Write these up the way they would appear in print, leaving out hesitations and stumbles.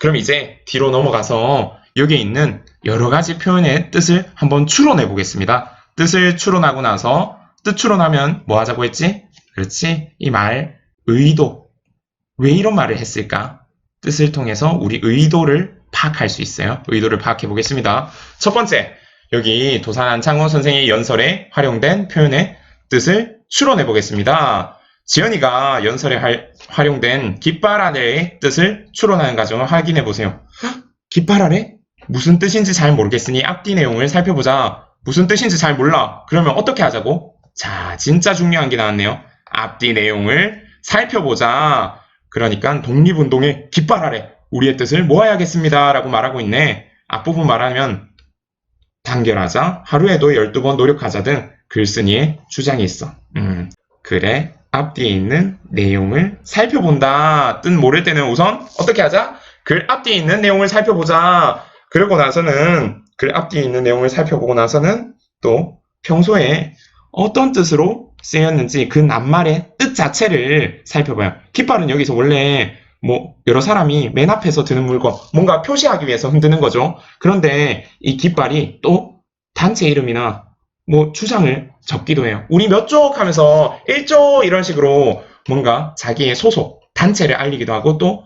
그럼 이제 뒤로 넘어가서 여기 있는 여러 가지 표현의 뜻을 한번 추론해 보겠습니다. 뜻을 추론하고 나서 뜻 추론하면 뭐 하자고 했지? 그렇지. 이 말, 의도. 왜 이런 말을 했을까? 뜻을 통해서 우리 의도를 파악할 수 있어요. 의도를 파악해 보겠습니다. 첫 번째, 여기 도산 안창호 선생의 연설에 활용된 표현의 뜻을 추론해 보겠습니다. 지연이가 연설에 활용된 깃발 아래의 뜻을 추론하는 과정을 확인해 보세요. 깃발 아래? 무슨 뜻인지 잘 모르겠으니 앞뒤 내용을 살펴보자. 무슨 뜻인지 잘 몰라. 그러면 어떻게 하자고? 자, 진짜 중요한 게 나왔네요. 앞뒤 내용을 살펴보자. 그러니까 독립운동의 깃발 아래 우리의 뜻을 모아야겠습니다. 라고 말하고 있네. 앞부분 말하면 단결하자, 하루에도 12번 노력하자 등 글쓴이의 주장이 있어. 그래, 앞뒤에 있는 내용을 살펴본다. 뜻 모를 때는 우선 어떻게 하자? 글 앞뒤에 있는 내용을 살펴보자. 그러고 나서는 글 앞뒤에 있는 내용을 살펴보고 나서는 또 평소에 어떤 뜻으로 쓰였는지 그 낱말의 뜻 자체를 살펴봐요. 깃발은 여기서 원래 뭐 여러 사람이 맨 앞에서 드는 물건, 뭔가 표시하기 위해서 흔드는 거죠. 그런데 이 깃발이 또 단체 이름이나 뭐 주장을 적기도 해요. 우리 몇 쪽 하면서 1조 이런 식으로 뭔가 자기의 소속, 단체를 알리기도 하고 또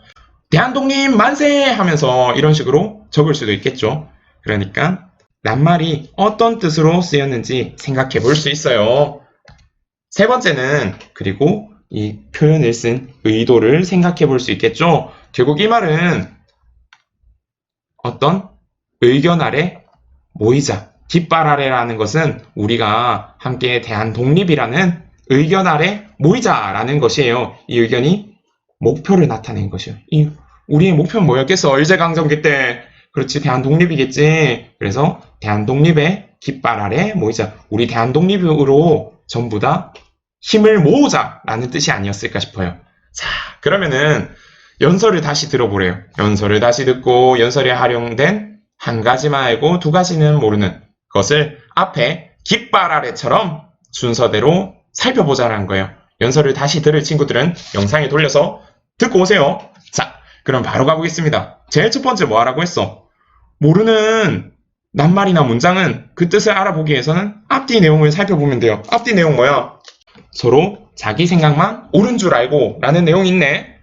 대한독립 만세 하면서 이런 식으로 적을 수도 있겠죠. 그러니까 낱말이 어떤 뜻으로 쓰였는지 생각해 볼 수 있어요. 세 번째는 그리고 이 표현을 쓴 의도를 생각해 볼 수 있겠죠. 결국 이 말은 어떤 의견 아래 모이자. 깃발 아래라는 것은 우리가 함께 대한독립이라는 의견 아래 모이자라는 것이에요. 이 의견이 목표를 나타낸 것이에요. 우리의 목표는 뭐였겠어? 일제강점기 때. 그렇지, 대한독립이겠지. 그래서 대한독립의 깃발 아래 모이자. 우리 대한독립으로 전부 다 힘을 모으자라는 뜻이 아니었을까 싶어요. 자, 그러면은 연설을 다시 들어보래요. 연설을 다시 듣고 연설에 활용된 한 가지만 알고 두 가지는 모르는 것을 앞에 깃발 아래처럼 순서대로 살펴보자라는 거예요. 연설을 다시 들을 친구들은 영상에 돌려서 듣고 오세요. 자, 그럼 바로 가보겠습니다. 제일 첫 번째 뭐 하라고 했어? 모르는 낱말이나 문장은 그 뜻을 알아보기 위해서는 앞뒤 내용을 살펴보면 돼요. 앞뒤 내용 뭐야? 서로 자기 생각만 옳은 줄 알고 라는 내용이 있네.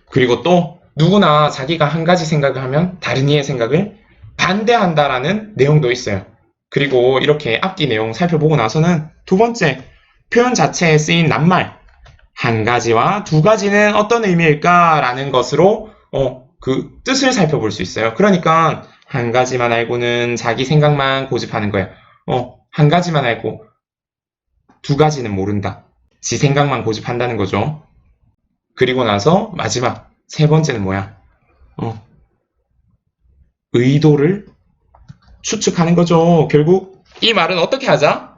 그리고 또 누구나 자기가 한 가지 생각을 하면 다른 이의 생각을 반대한다라는 내용도 있어요. 그리고 이렇게 앞뒤 내용 살펴보고 나서는 두 번째, 표현 자체에 쓰인 낱말 한 가지와 두 가지는 어떤 의미일까? 라는 것으로 그 뜻을 살펴볼 수 있어요. 그러니까 한 가지만 알고는 자기 생각만 고집하는 거예요. 한 가지만 알고 두 가지는 모른다. 지 생각만 고집한다는 거죠. 그리고 나서 마지막 세 번째는 뭐야? 의도를 추측하는 거죠. 결국 이 말은 어떻게 하자?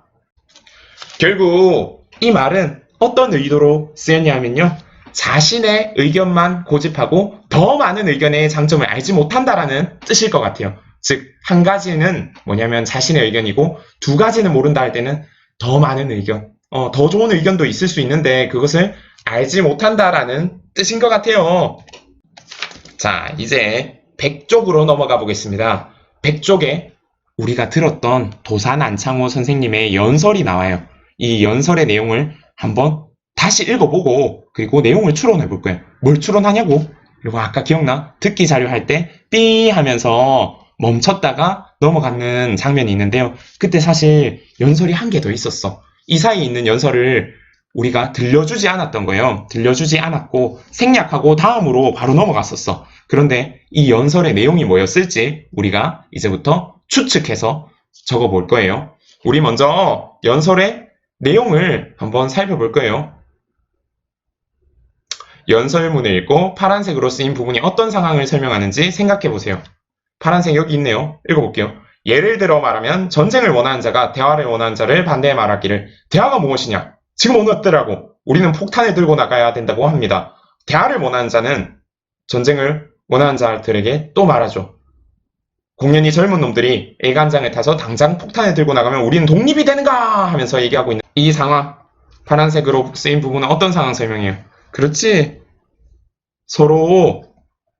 결국 이 말은 어떤 의도로 쓰였냐면요. 자신의 의견만 고집하고 더 많은 의견의 장점을 알지 못한다라는 뜻일 것 같아요. 즉, 한 가지는 뭐냐면 자신의 의견이고 두 가지는 모른다 할 때는 더 많은 의견, 더 좋은 의견도 있을 수 있는데 그것을 알지 못한다라는 뜻인 것 같아요. 자, 이제 100쪽으로 넘어가 보겠습니다. 100쪽에 우리가 들었던 도산 안창호 선생님의 연설이 나와요. 이 연설의 내용을 한번 다시 읽어보고 그리고 내용을 추론해 볼 거예요. 뭘 추론하냐고? 그리고 아까 기억나? 듣기 자료 할 때 삐 하면서 멈췄다가 넘어가는 장면이 있는데요. 그때 사실 연설이 한 개 더 있었어. 이 사이에 있는 연설을 우리가 들려주지 않았던 거예요. 들려주지 않았고 생략하고 다음으로 바로 넘어갔었어. 그런데 이 연설의 내용이 뭐였을지 우리가 이제부터 추측해서 적어볼 거예요. 우리 먼저 연설의 내용을 한번 살펴볼 거예요. 연설문을 읽고 파란색으로 쓰인 부분이 어떤 상황을 설명하는지 생각해 보세요. 파란색 여기 있네요. 읽어볼게요. 예를 들어 말하면 전쟁을 원하는 자가 대화를 원하는 자를 반대해 말하기를 대화가 무엇이냐? 지금 어떻더라고? 우리는 폭탄을 들고 나가야 된다고 합니다. 대화를 원하는 자는 전쟁을 원하는 자들에게 또 말하죠. 공연히 젊은 놈들이 일간장을 타서 당장 폭탄을 들고 나가면 우리는 독립이 되는가? 하면서 얘기하고 있는 이 상황, 파란색으로 쓰인 부분은 어떤 상황 설명이에요? 그렇지. 서로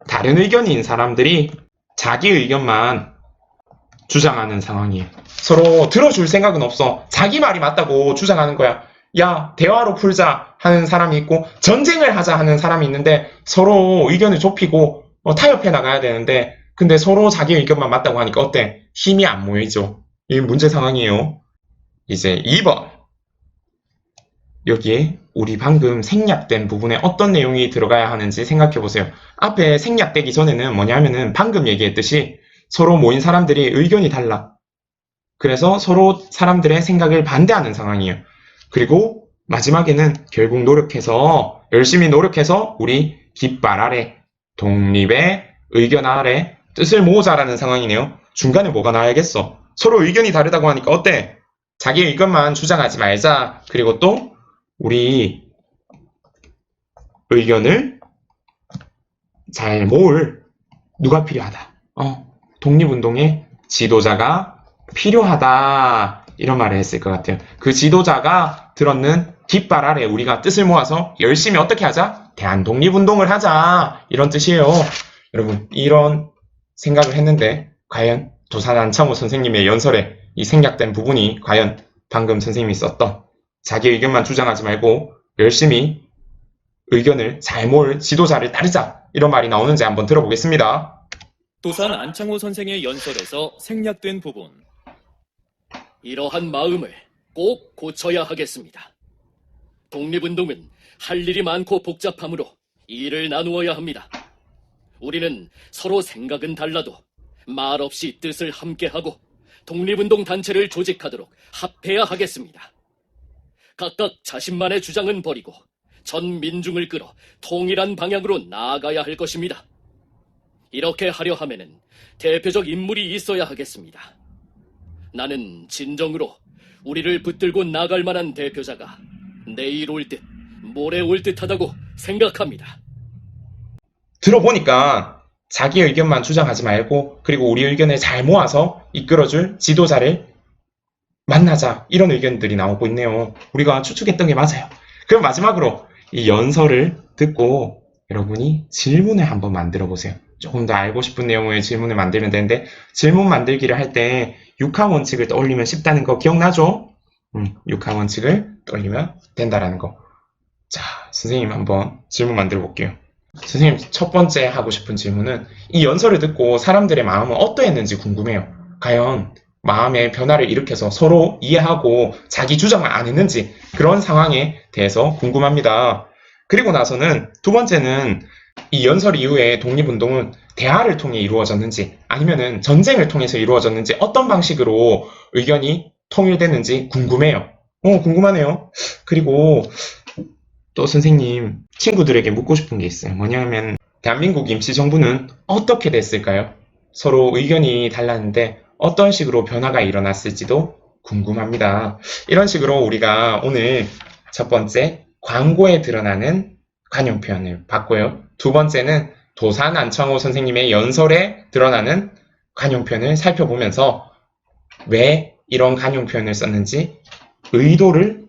다른 의견인 사람들이 자기 의견만 주장하는 상황이에요. 서로 들어줄 생각은 없어. 자기 말이 맞다고 주장하는 거야. 야, 대화로 풀자 하는 사람이 있고 전쟁을 하자 하는 사람이 있는데 서로 의견을 좁히고 타협해 나가야 되는데 근데 서로 자기 의견만 맞다고 하니까 어때? 힘이 안 모이죠. 이 문제 상황이에요. 이제 2번. 여기에 우리 방금 생략된 부분에 어떤 내용이 들어가야 하는지 생각해 보세요. 앞에 생략되기 전에는 뭐냐면은 방금 얘기했듯이 서로 모인 사람들이 의견이 달라. 그래서 서로 사람들의 생각을 반대하는 상황이에요. 그리고 마지막에는 결국 열심히 노력해서 우리 깃발 아래, 독립의 의견 아래 뜻을 모으자라는 상황이네요. 중간에 뭐가 나와야겠어? 서로 의견이 다르다고 하니까 어때? 자기 의견만 주장하지 말자. 그리고 또 우리 의견을 잘 모을 누가 필요하다. 독립운동의 지도자가 필요하다. 이런 말을 했을 것 같아요. 그 지도자가 들었는 깃발 아래 우리가 뜻을 모아서 열심히 어떻게 하자? 대한독립운동을 하자. 이런 뜻이에요. 여러분, 이런 생각을 했는데 과연 도산 안창호 선생님의 연설에 이 생략된 부분이 과연 방금 선생님이 썼던 자기 의견만 주장하지 말고 열심히 의견을 잘 모을 지도자를 따르자. 이런 말이 나오는지 한번 들어보겠습니다. 도산 안창호 선생의 연설에서 생략된 부분. 이러한 마음을 꼭 고쳐야 하겠습니다. 독립운동은 할 일이 많고 복잡하므로 일을 나누어야 합니다. 우리는 서로 생각은 달라도 말없이 뜻을 함께하고 독립운동 단체를 조직하도록 합해야 하겠습니다. 각각 자신만의 주장은 버리고 전 민중을 끌어 통일한 방향으로 나아가야 할 것입니다. 이렇게 하려 하면은 대표적 인물이 있어야 하겠습니다. 나는 진정으로 우리를 붙들고 나갈 만한 대표자가 내일 올 듯, 모레 올 듯하다고 생각합니다. 들어보니까 자기 의견만 주장하지 말고 그리고 우리 의견을 잘 모아서 이끌어줄 지도자를 만나자 이런 의견들이 나오고 있네요. 우리가 추측했던 게 맞아요. 그럼 마지막으로 이 연설을 듣고 여러분이 질문을 한번 만들어 보세요. 조금 더 알고 싶은 내용의 질문을 만들면 되는데 질문 만들기를 할 때 6하 원칙을 떠올리면 쉽다는 거 기억나죠? 6하 원칙을 떠올리면 된다라는 거. 자, 선생님 한번 질문 만들어 볼게요. 선생님 첫 번째 하고 싶은 질문은 이 연설을 듣고 사람들의 마음은 어떠했는지 궁금해요. 과연 마음의 변화를 일으켜서 서로 이해하고 자기 주장을 안 했는지 그런 상황에 대해서 궁금합니다. 그리고 나서는 두 번째는 이 연설 이후에 독립운동은 대화를 통해 이루어졌는지 아니면은 전쟁을 통해서 이루어졌는지 어떤 방식으로 의견이 통일됐는지 궁금해요. 궁금하네요. 그리고 또 선생님 친구들에게 묻고 싶은 게 있어요. 뭐냐면 대한민국 임시정부는 어떻게 됐을까요? 서로 의견이 달랐는데 어떤 식으로 변화가 일어났을지도 궁금합니다. 이런 식으로 우리가 오늘 첫 번째 광고에 드러나는 관용 표현을 봤고요. 두 번째는 도산 안창호 선생님의 연설에 드러나는 관용 표현을 살펴보면서 왜 이런 관용 표현을 썼는지 의도를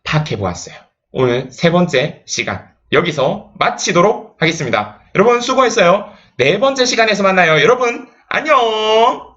파악해 보았어요. 오늘 세 번째 시간 여기서 마치도록 하겠습니다. 여러분 수고했어요. 네 번째 시간에서 만나요. 여러분 안녕.